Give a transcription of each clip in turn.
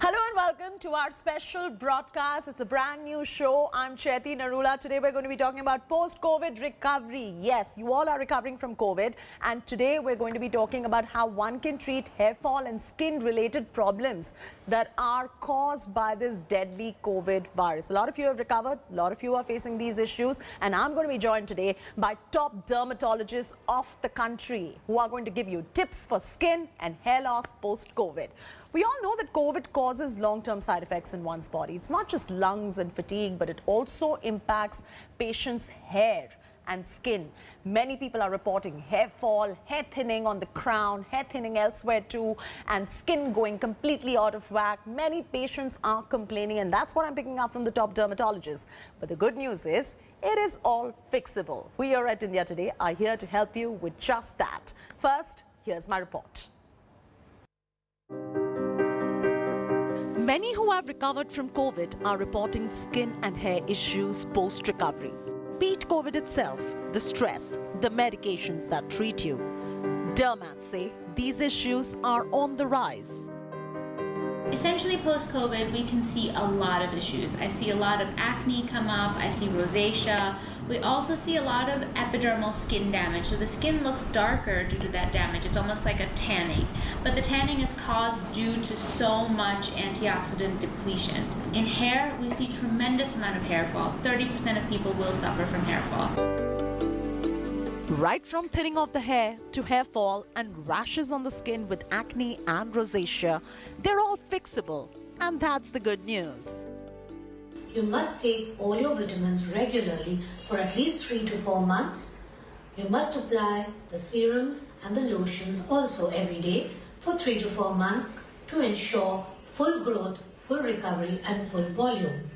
Hello and welcome to our special broadcast. It's a brand new show. I'm Chaiti Narula. Today we're going to be talking about post-COVID recovery. Yes, you all are recovering from COVID, and today we're going to be talking about how one can treat hair fall and skin-related problems that are caused by this deadly COVID virus. A lot of you have recovered, a lot of you are facing these issues, and I'm going to be joined today by top dermatologists of the country who are going to give you tips for skin and hair loss post-COVID. We all know that COVID causes long-term side effects in one's body. It's not just lungs and fatigue, but it also impacts patients' hair and skin. Many people are reporting hair fall, hair thinning on the crown, hair thinning elsewhere too, and skin going completely out of whack. Many patients are complaining, and that's what I'm picking up from the top dermatologists. But the good news is, it is all fixable. We here at India Today are here to help you with just that. First, here's my report. Many who have recovered from COVID are reporting skin and hair issues post-recovery. Beat COVID itself, the stress, the medications that treat you. Dermats say these issues are on the rise. Essentially, post-COVID, we can see a lot of issues. I see a lot of acne come up, I see rosacea. We also see a lot of epidermal skin damage. So the skin looks darker due to that damage. It's almost like a tanning. But the tanning is caused due to so much antioxidant depletion. In hair, we see tremendous amount of hair fall. 30% of people will suffer from hair fall. Right from thinning of the hair to hair fall and rashes on the skin with acne and rosacea, they're all fixable. And that's the good news. You must take all your vitamins regularly for at least 3 to 4 months. You must apply the serums and the lotions also every day for 3 to 4 months to ensure full growth, full recovery and full volume.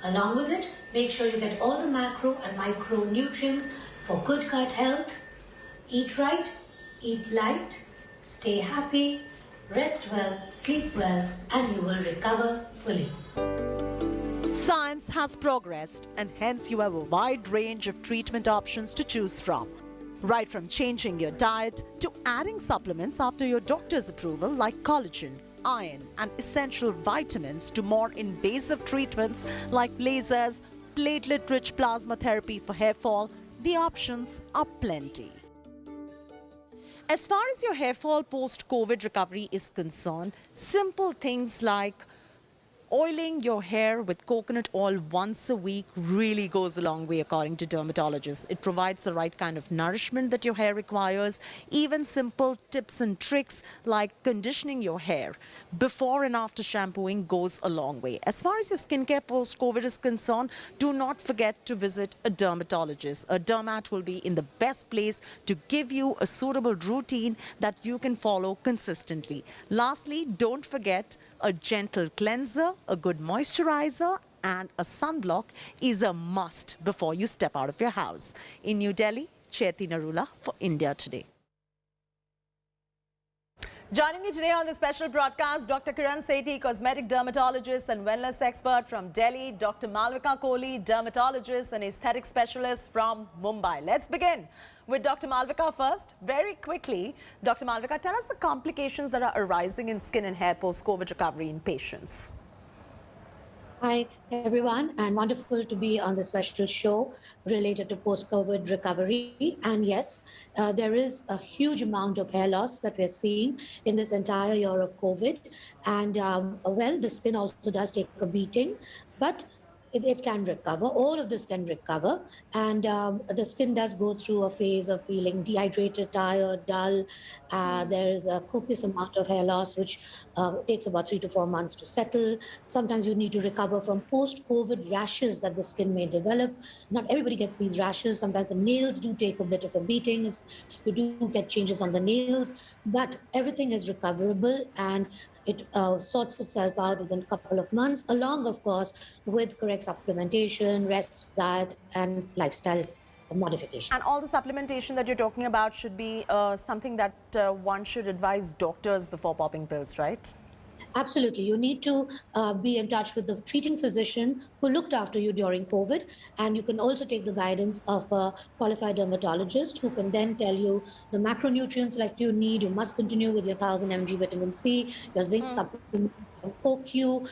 Along with it, make sure you get all the macro and micronutrients for good gut health. Eat right, eat light, stay happy, rest well, sleep well, and you will recover fully. Science has progressed, and hence you have a wide range of treatment options to choose from. Right from changing your diet to adding supplements after your doctor's approval like collagen, iron and essential vitamins to more invasive treatments like lasers, platelet-rich plasma therapy for hair fall, the options are plenty. As far as your hair fall post-COVID recovery is concerned, simple things like oiling your hair with coconut oil once a week really goes a long way according to dermatologists. It provides the right kind of nourishment that your hair requires. Even simple tips and tricks like conditioning your hair before and after shampooing goes a long way. As far as your skincare post-COVID is concerned, do not forget to visit a dermatologist. A dermat will be in the best place to give you a suitable routine that you can follow consistently. Lastly, don't forget a gentle cleanser, a good moisturizer and a sunblock is a must before you step out of your house. In New Delhi, Chaiti Narula for India Today. Joining me today on this special broadcast, Dr. Kiran Sethi, cosmetic dermatologist and wellness expert from Delhi, Dr. Malvika Kohli, dermatologist and aesthetic specialist from Mumbai. Let's begin with Dr. Malvika first. Very quickly, Dr. Malvika, tell us the complications that are arising in skin and hair post-COVID recovery in patients. Hi, everyone, and wonderful to be on this special show related to post-COVID recovery. And yes, there is a huge amount of hair loss that we're seeing in this entire year of COVID. And well, the skin also does take a beating, but it can recover. All of this can recover. And the skin does go through a phase of feeling dehydrated, tired, dull. There is a copious amount of hair loss, which takes about 3 to 4 months to settle. Sometimes you need to recover from post-COVID rashes that the skin may develop. Not everybody gets these rashes. Sometimes the nails do take a bit of a beating. You do get changes on the nails, but everything is recoverable and it sorts itself out within a couple of months, along, of course, with correct supplementation, rest, diet, and lifestyle modifications. And all the supplementation that you're talking about should be something that one should advise doctors before popping pills, right? Absolutely. You need to be in touch with the treating physician who looked after you during COVID. And you can also take the guidance of a qualified dermatologist who can then tell you the macronutrients like you need. You must continue with your 1000 mg vitamin C, your zinc supplements, and CoQ.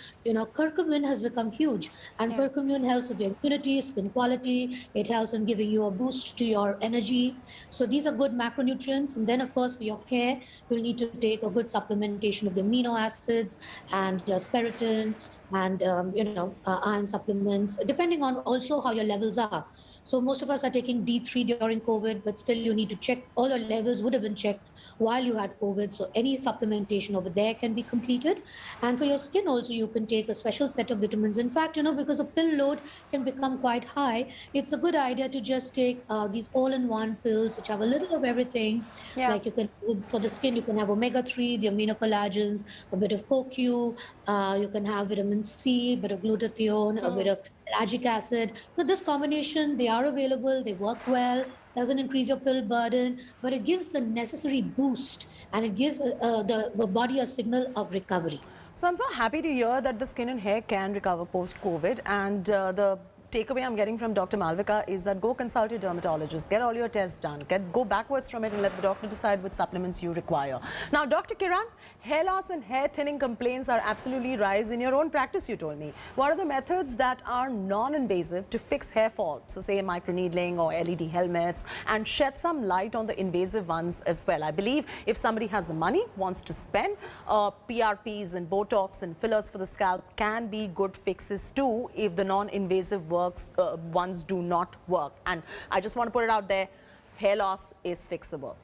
Curcumin has become huge. And Yeah. curcumin helps with your immunity, skin quality. It helps in giving you a boost to your energy. So these are good macronutrients. And then, of course, for your hair, you'll need to take a good supplementation of the amino acids and ferritin and iron supplements, depending on also how your levels are. So most of us are taking D3 during COVID, but still you need to check. All your levels would have been checked while you had COVID. So any supplementation over there can be completed. And for your skin also, you can take a special set of vitamins. In fact, because a pill load can become quite high, it's a good idea to just take these all-in-one pills, which have a little of everything. Yeah. Like for the skin, you can have omega-3, the aminocollagens, a bit of CoQ, you can have vitamin C, a bit of glutathione, a bit of ellagic acid. This combination, they are available, they work well, doesn't increase your pill burden, but it gives the necessary boost and it gives the body a signal of recovery. So I'm so happy to hear that the skin and hair can recover post-COVID, and the takeaway I'm getting from Dr. Malvika is that go consult your dermatologist, get all your tests done, go backwards from it and let the doctor decide which supplements you require. Now, Dr. Kiran, hair loss and hair thinning complaints are absolutely rise in your own practice, you told me. What are the methods that are non-invasive to fix hair fall? So say microneedling or LED helmets, and shed some light on the invasive ones as well. I believe if somebody has the money, wants to spend, PRPs and Botox and fillers for the scalp can be good fixes too if the non-invasive ones do not work. And I just want to put it out there, hair loss is fixable.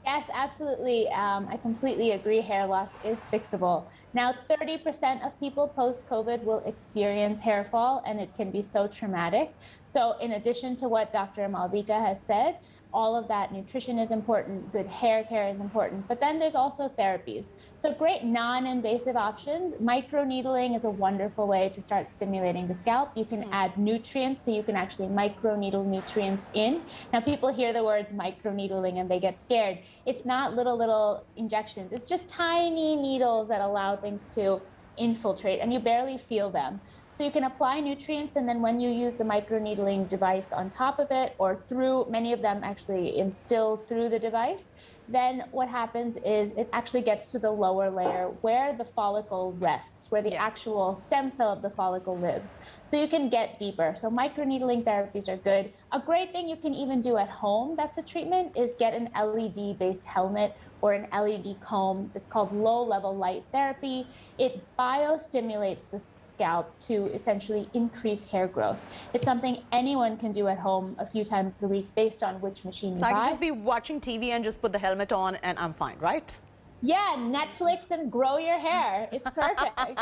Yes, absolutely. I completely agree. Hair loss is fixable. Now, 30% of people post-COVID will experience hair fall, and it can be so traumatic. So in addition to what Dr. Malvika has said, all of that nutrition is important, good hair care is important, but then there's also therapies. So great non-invasive options. Microneedling is a wonderful way to start stimulating the scalp. You can add nutrients, so you can actually microneedle nutrients in. Now people hear the words microneedling and they get scared. It's not little injections. It's just tiny needles that allow things to infiltrate and you barely feel them. So you can apply nutrients, and then when you use the microneedling device on top of it, or through, many of them actually instill through the device, then what happens is it actually gets to the lower layer where the follicle rests, where the actual stem cell of the follicle lives. So you can get deeper. So microneedling therapies are good. A great thing you can even do at home that's a treatment is get an LED-based helmet or an LED comb. It's called low-level light therapy. It biostimulates the scalp to essentially increase hair growth. It's something anyone can do at home a few times a week based on which machine you buy. So I can just be watching TV and just put the helmet on and I'm fine, right? Yeah, Netflix and grow your hair. It's perfect.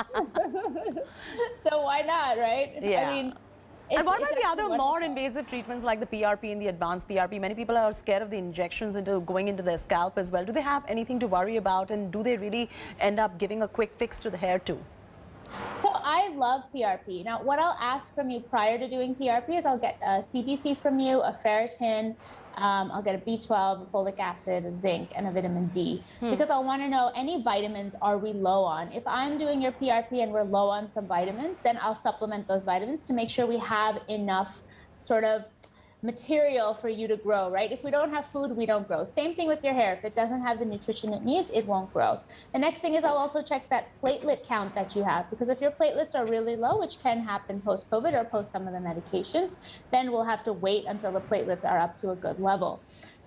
So why not, right? Yeah. I mean, and what about the other more invasive treatments like the PRP and the advanced PRP? Many people are scared of the injections going into their scalp as well. Do they have anything to worry about, and do they really end up giving a quick fix to the hair too? So I love PRP. Now, what I'll ask from you prior to doing PRP is I'll get a CBC from you, a ferritin, I'll get a B12, a folic acid, a zinc, and a vitamin D. Because I'll want to know any vitamins are we low on. If I'm doing your PRP and we're low on some vitamins, then I'll supplement those vitamins to make sure we have enough sort of material for you to grow, right? If we don't have food, we don't grow. Same thing with your hair. If it doesn't have the nutrition it needs, it won't grow. The next thing is I'll also check that platelet count that you have, because if your platelets are really low, which can happen post-COVID or post some of the medications, then we'll have to wait until the platelets are up to a good level.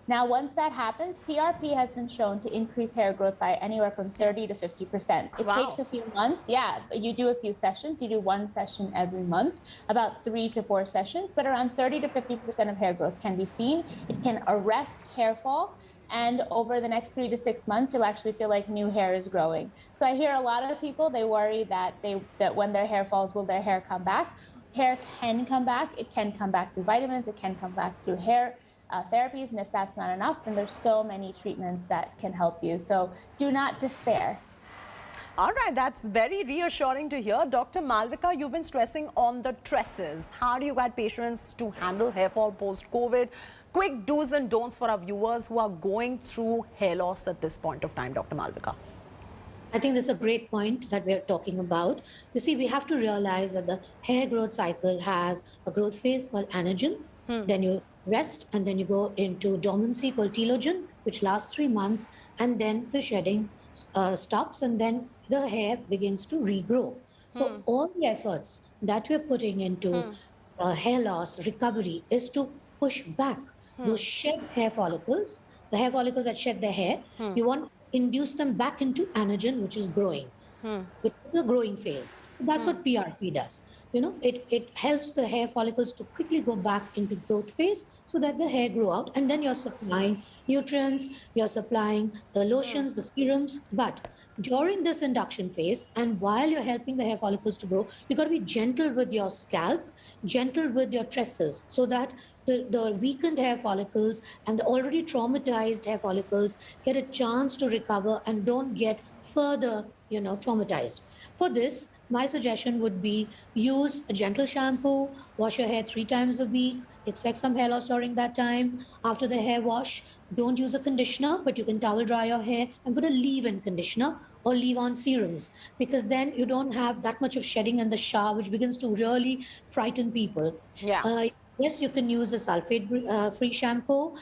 Now, once that happens, PRP has been shown to increase hair growth by anywhere from 30 to 50%. It takes a few months. Yeah, you do a few sessions. You do one session every month, about 3 to 4 sessions, but around 30 to 50% of hair growth can be seen. It can arrest hair fall. And over the next 3 to 6 months, you'll actually feel like new hair is growing. So I hear a lot of people, they worry that when their hair falls, will their hair come back? Hair can come back. It can come back through vitamins. It can come back through hair therapies, and if that's not enough, then there's so many treatments that can help you. So do not despair. All right, that's very reassuring to hear. Dr. Malvika, you've been stressing on the tresses. How do you guide patients to handle hair fall post-COVID? Quick do's and don'ts for our viewers who are going through hair loss at this point of time, Dr. Malvika. I think this is a great point that we're talking about. You see, we have to realize that the hair growth cycle has a growth phase called anagen, then you rest, and then you go into dormancy called telogen, which lasts 3 months, and then the shedding stops, and then the hair begins to regrow. So, all the efforts that we're putting into hair loss recovery is to push back those shed hair follicles, the hair follicles that shed their hair. You want to induce them back into anagen, which is growing, which is the growing phase. So that's what PRP does. It helps the hair follicles to quickly go back into growth phase so that the hair grow out, and then you're supplying nutrients, you're supplying the lotions, the serums. But during this induction phase, and while you're helping the hair follicles to grow, you got to be gentle with your scalp, gentle with your tresses, so that the weakened hair follicles and the already traumatized hair follicles get a chance to recover and don't get further traumatized. For this, my suggestion would be use a gentle shampoo, wash your hair 3 times a week, expect some hair loss during that time. After the hair wash, don't use a conditioner, but you can towel dry your hair and put a leave-in conditioner or leave-on serums, because then you don't have that much of shedding in the shower, which begins to really frighten people. Yeah. Yes, you can use a sulfate-free shampoo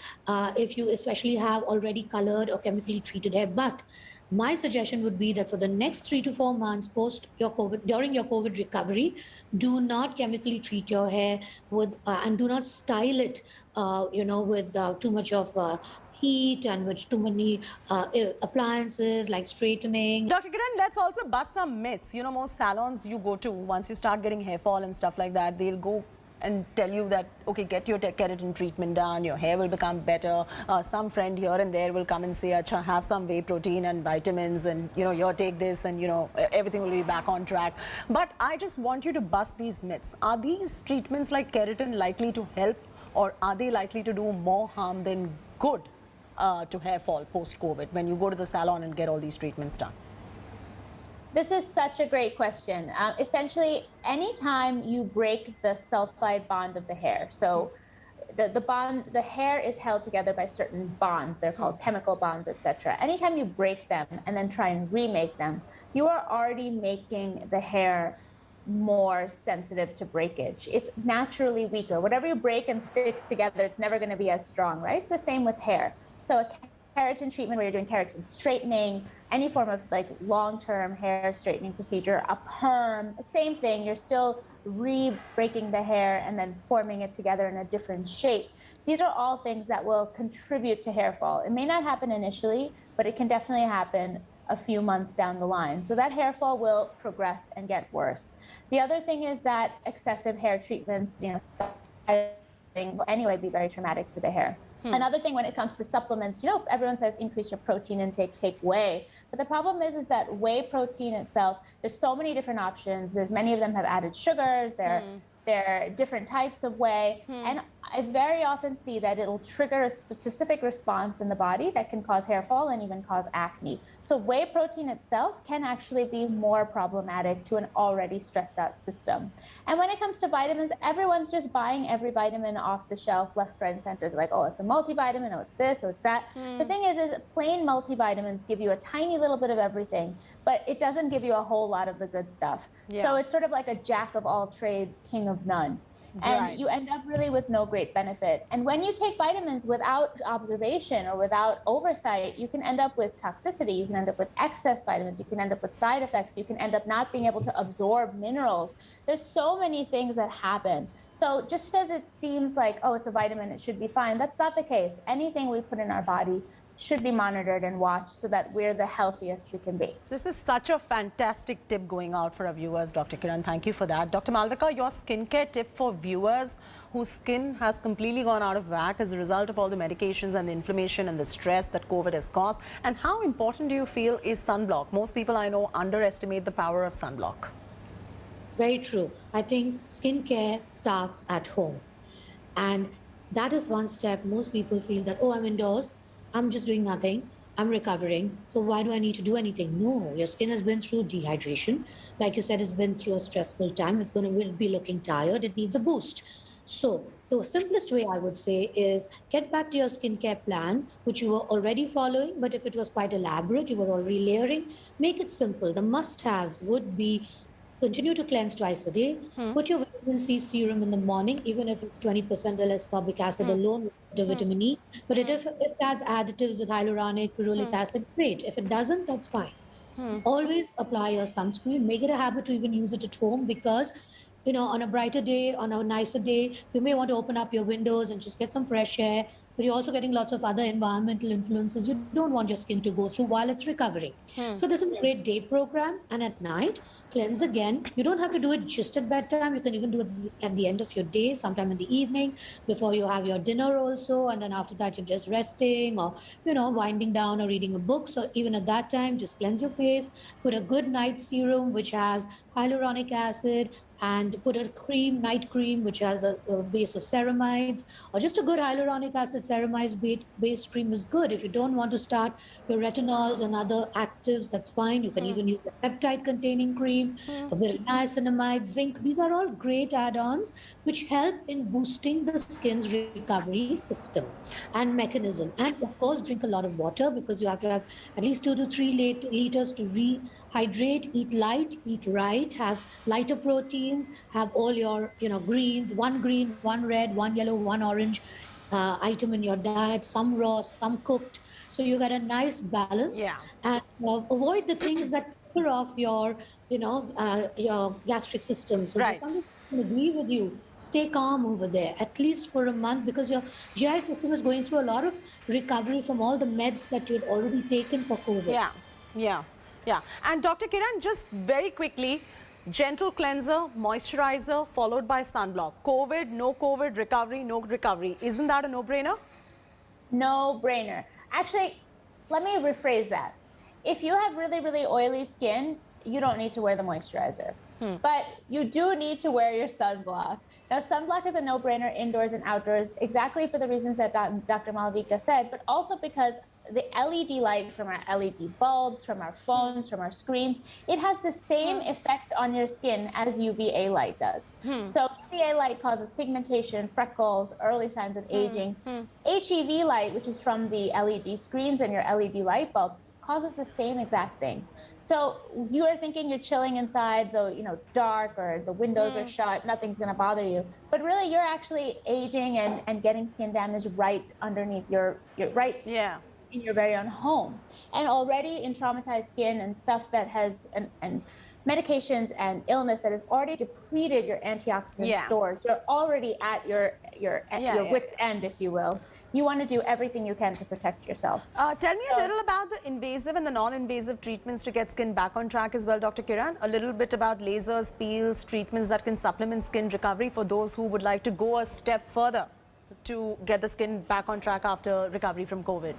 if you especially have already colored or chemically treated hair. But my suggestion would be that for the next 3 to 4 months post your COVID, during your COVID recovery, do not chemically treat your hair with and do not style it, with too much of heat and with too many appliances like straightening. Dr. Kiran, let's also bust some myths. Most salons you go to, once you start getting hair fall and stuff like that, they'll go and tell you that, okay, get your keratin treatment done, your hair will become better. Some friend here and there will come and say, Acha, have some whey protein and vitamins, and you take this, and everything will be back on track. But I just want you to bust these myths. Are these treatments like keratin likely to help, or are they likely to do more harm than good to hair fall post-COVID when you go to the salon and get all these treatments done? This is such a great question. Essentially, anytime you break the sulfide bond of the hair, so the hair is held together by certain bonds, they're called chemical bonds, etc. Anytime you break them and then try and remake them, you are already making the hair more sensitive to breakage. It's naturally weaker. Whatever you break and fix together, it's never going to be as strong, right? It's the same with hair. So a keratin treatment where you're doing keratin straightening, any form of like long-term hair straightening procedure, a perm, same thing. You're still re-breaking the hair and then forming it together in a different shape. These are all things that will contribute to hair fall. It may not happen initially, but it can definitely happen a few months down the line. So that hair fall will progress and get worse. The other thing is that excessive hair treatments, will anyway be very traumatic to the hair. Another thing when it comes to supplements, everyone says increase your protein intake, take whey. But the problem is that whey protein itself, there's so many different options. Many of them have added sugars. There are different types of whey. And I very often see that it'll trigger a specific response in the body that can cause hair fall and even cause acne. So whey protein itself can actually be more problematic to an already stressed out system. And when it comes to vitamins, everyone's just buying every vitamin off the shelf, left, right, and center. They're like, oh, it's a multivitamin, oh, it's this, oh, it's that. The thing is plain multivitamins give you a tiny little bit of everything, but it doesn't give you a whole lot of the good stuff. So it's sort of like a jack of all trades, king of none. And you end up really with no great benefit. And when you take vitamins without observation or without oversight, you can end up with toxicity. You can end up with excess vitamins. You can end up with side effects. You can end up not being able to absorb minerals. There's so many things that happen. So just because it seems like, oh, it's a vitamin, it should be fine, that's not the case. Anything we put in our body should be monitored and watched so that we're the healthiest we can be. This is such a fantastic tip going out for our viewers, Dr. Kiran. Thank you for that. Dr. Malvika, your skincare tip for viewers whose skin has completely gone out of whack as a result of all the medications and the inflammation and the stress that COVID has caused. And how important do you feel is sunblock? Most people I know underestimate the power of sunblock. Very true. I think skincare starts at home. And that is one step. Most people feel that, oh, I'm indoors, I'm just doing nothing, I'm recovering, so why do I need to do anything? No, your skin has been through dehydration. Like you said, it's been through a stressful time. It's going to be looking tired. It needs a boost. So the simplest way I would say is get back to your skincare plan, which you were already following. But if it was quite elaborate, you were already layering, make it simple. The must haves would be continue to cleanse twice a day, put your vitamin C serum in the morning, even if it's 20% or less ascorbic acid alone with the vitamin E. But if it adds additives with hyaluronic, ferulic acid, great. If it doesn't, that's fine. Always apply your sunscreen. Make it a habit to even use it at home because, on a brighter day, on a nicer day, you may want to open up your windows and just get some fresh air, but you're also getting lots of other environmental influences you don't want your skin to go through while it's recovering. So this is a great day program. And at night, cleanse again. You don't have to do it just at bedtime. You can even do it at the end of your day, sometime in the evening, before you have your dinner also. And then after that, you're just resting or, winding down or reading a book. So even at that time, just cleanse your face, put a good night serum, which has hyaluronic acid, and put a night cream, which has a base of ceramides, or just a good hyaluronic acid ceramide based cream is good. If you don't want to start your retinols and other actives, that's fine. You can even use a peptide containing cream, a bit of niacinamide, zinc. These are all great add-ons which help in boosting the skin's recovery system and mechanism. And of course, drink a lot of water because you have to have at least 2 to 3 liters to rehydrate, eat light, eat right, have lighter protein, have all your greens, one green, one red, one yellow, one orange item in your diet, some raw, some cooked, so you get a nice balance. And avoid the things that trigger off your gastric system. So there's something I agree with you. Stay calm over there, at least for a month, because your GI system is going through a lot of recovery from all the meds that you had already taken for COVID. Yeah. And Dr. Kiran, just very quickly, gentle cleanser, moisturizer, followed by sunblock. COVID, no COVID, recovery, no recovery. Isn't that a no-brainer? No brainer. Actually, let me rephrase that. If you have really, really oily skin, you don't need to wear the moisturizer. But you do need to wear your sunblock. Now, sunblock is a no-brainer indoors and outdoors, exactly for the reasons that Dr. Malavika said, but also because the LED light from our LED bulbs, from our phones, from our screens, it has the same effect on your skin as UVA light does. So UVA light causes pigmentation, freckles, early signs of aging. HEV light, which is from the LED screens and your LED light bulbs, causes the same exact thing. So you are thinking you're chilling inside, though it's dark or the windows are shut, nothing's going to bother you. But really, you're actually aging and getting skin damage right underneath your in your very own home. And already in traumatized skin and stuff that has and medications and illness that has already depleted your antioxidant stores, you're already at your wit's end, if you will. You want to do everything you can to protect yourself. Tell me a little about the invasive and the non-invasive treatments to get skin back on track as well, Dr. Kiran. A little bit about lasers, peels, treatments that can supplement skin recovery for those who would like to go a step further to get the skin back on track after recovery from COVID.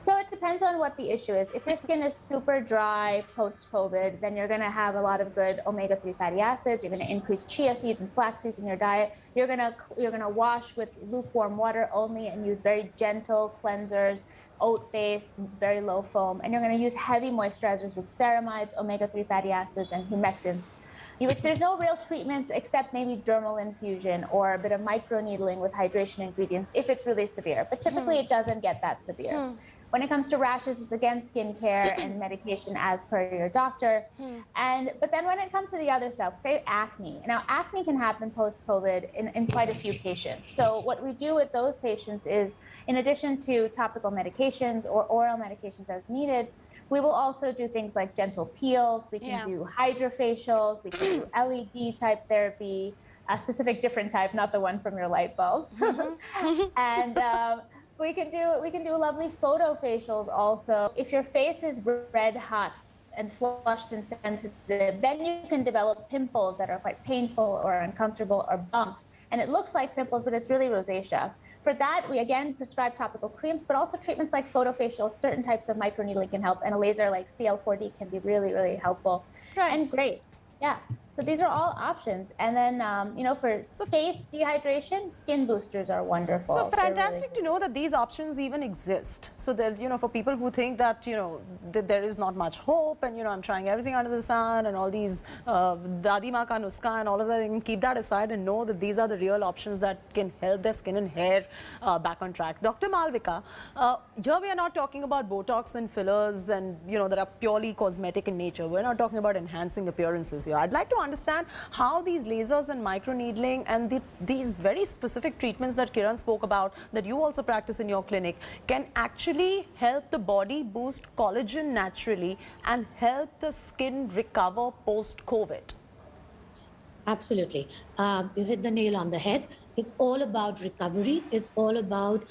So it depends on what the issue is. If your skin is super dry post-COVID, then you're going to have a lot of good omega-3 fatty acids. You're going to increase chia seeds and flax seeds in your diet. You're going to wash with lukewarm water only and use very gentle cleansers, oat-based, very low foam. And you're going to use heavy moisturizers with ceramides, omega-3 fatty acids, and humectants, which there's no real treatments except maybe dermal infusion or a bit of microneedling with hydration ingredients if it's really severe. But typically it doesn't get that severe. When it comes to rashes, it's again skincare and medication as per your doctor. But then when it comes to the other stuff, say acne. Now, acne can happen post-COVID in quite a few patients. So what we do with those patients is, in addition to topical medications or oral medications as needed, we will also do things like gentle peels. We can do hydrofacials. We can do LED type therapy, a specific different type, not the one from your light bulbs. And we can do lovely photofacials also. If your face is red hot and flushed and sensitive, then you can develop pimples that are quite painful or uncomfortable or bumps. And it looks like pimples, but it's really rosacea. For that, we again prescribe topical creams, but also treatments like photofacials. Certain types of microneedling can help, and a laser like CL4D can be really, really helpful and great. Yeah. So these are all options. And then, you know, for face dehydration, skin boosters are wonderful. So They're fantastic really to know that these options even exist. So there's, you know, for people who think that, you know, there is not much hope and, you know, I'm trying everything under the sun and all these Dadi Ma Ka Nuska and all of that, they can keep that aside and know that these are the real options that can help their skin and hair back on track. Dr. Malvika, here we are not talking about Botox and fillers and, you know, that are purely cosmetic in nature. We're not talking about enhancing appearances here. I'd like to understand how these lasers and microneedling and these very specific treatments that Kiran spoke about, that you also practice in your clinic, can actually help the body boost collagen naturally and help the skin recover post-COVID. Absolutely. You hit the nail on the head. It's all about recovery. It's all about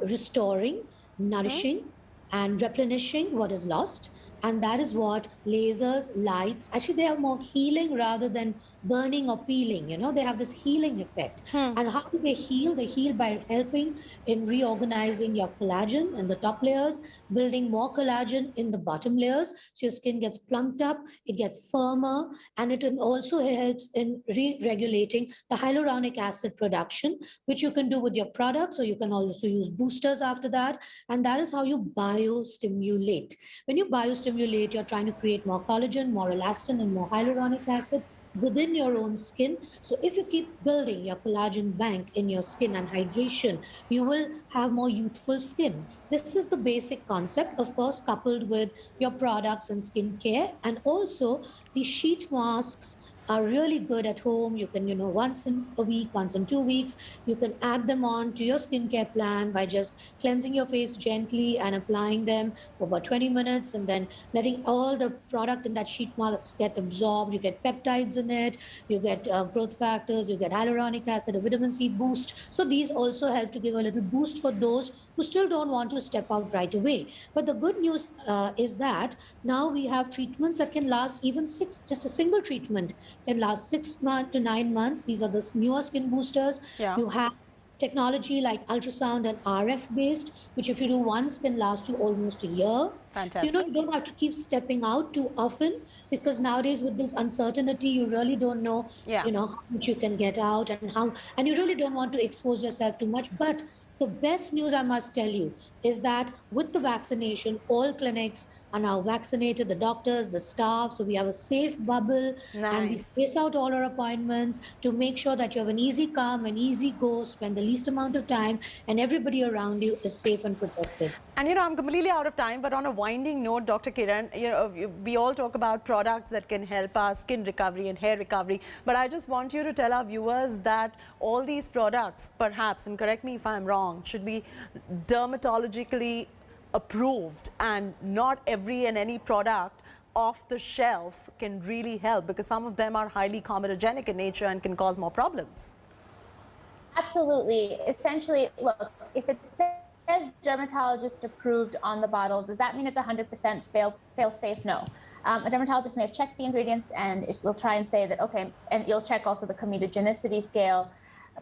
restoring, nourishing, and replenishing what is lost. And that is what lasers, lights, actually they are more healing rather than burning or peeling, you know, they have this healing effect. And how do they heal? They heal by helping in reorganizing your collagen in the top layers, building more collagen in the bottom layers. So your skin gets plumped up, it gets firmer, and it also helps in re-regulating the hyaluronic acid production, which you can do with your products, or you can also use boosters after that. And that is how you biostimulate. When you biostimulate, you're trying to create more collagen, more elastin, and more hyaluronic acid within your own skin. So if you keep building your collagen bank in your skin and hydration, you will have more youthful skin. This is the basic concept, of course, coupled with your products and skincare. And also the sheet masks are really good at home. You can, you know, once in a week, once in 2 weeks, you can add them on to your skincare plan by just cleansing your face gently and applying them for about 20 minutes and then letting all the product in that sheet mask get absorbed. You get peptides in it, you get growth factors, you get hyaluronic acid, a vitamin C boost. So these also help to give a little boost for those who still don't want to step out right away. But the good news is that now we have treatments that can last even just a single treatment can last 6 to 9 months. These are the newer skin boosters. Yeah. You have technology like ultrasound and RF based, which if you do once can last you almost a year. Fantastic. So, you know, you don't have to keep stepping out too often, because nowadays with this uncertainty, you really don't know, you know, how much you can get out and you really don't want to expose yourself too much. But the best news I must tell you is that with the vaccination, all clinics are now vaccinated, the doctors, the staff. So we have a safe bubble. Nice. And we space out all our appointments to make sure that you have an easy come, an easy go, spend the least amount of time, and everybody around you is safe and protected. And, you know, I'm completely out of time, but on a winding note, Dr. Kiran, you know, we all talk about products that can help our skin recovery and hair recovery. But I just want you to tell our viewers that all these products, perhaps, and correct me if I'm wrong, should be dermatologically approved, and not every and any product off the shelf can really help, because some of them are highly comedogenic in nature and can cause more problems. Absolutely. Essentially, look, if it says dermatologist approved on the bottle, does that mean it's 100% fail safe? No. A dermatologist may have checked the ingredients and it will try and say that, okay, and you'll check also the comedogenicity scale.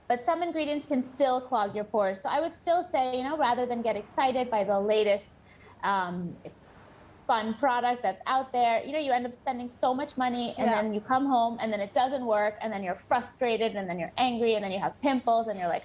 But some ingredients can still clog your pores. So I would still say, you know, rather than get excited by the latest fun product that's out there, you know, you end up spending so much money and then you come home and then it doesn't work and then you're frustrated and then you're angry and then you have pimples and you're like,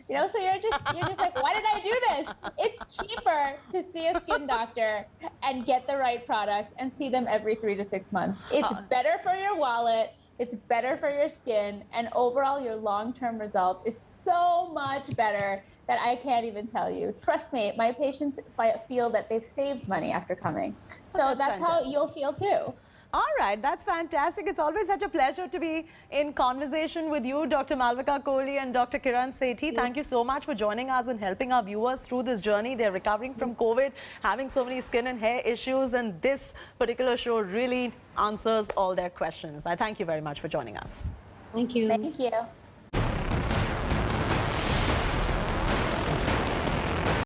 you know, so you're just like, why did I do this? It's cheaper to see a skin doctor and get the right products and see them every 3 to 6 months. It's better for your wallet. It's better for your skin, and overall your long-term result is so much better that I can't even tell you. Trust me, my patients feel that they've saved money after coming. So that's how you'll feel too. All right, that's fantastic. It's always such a pleasure to be in conversation with you, Dr. Malvika Kohli and Dr. Kiran Sethi. Thank you so much for joining us and helping our viewers through this journey. They're recovering from COVID, having so many skin and hair issues, and this particular show really answers all their questions. I thank you very much for joining us. Thank you. Thank you.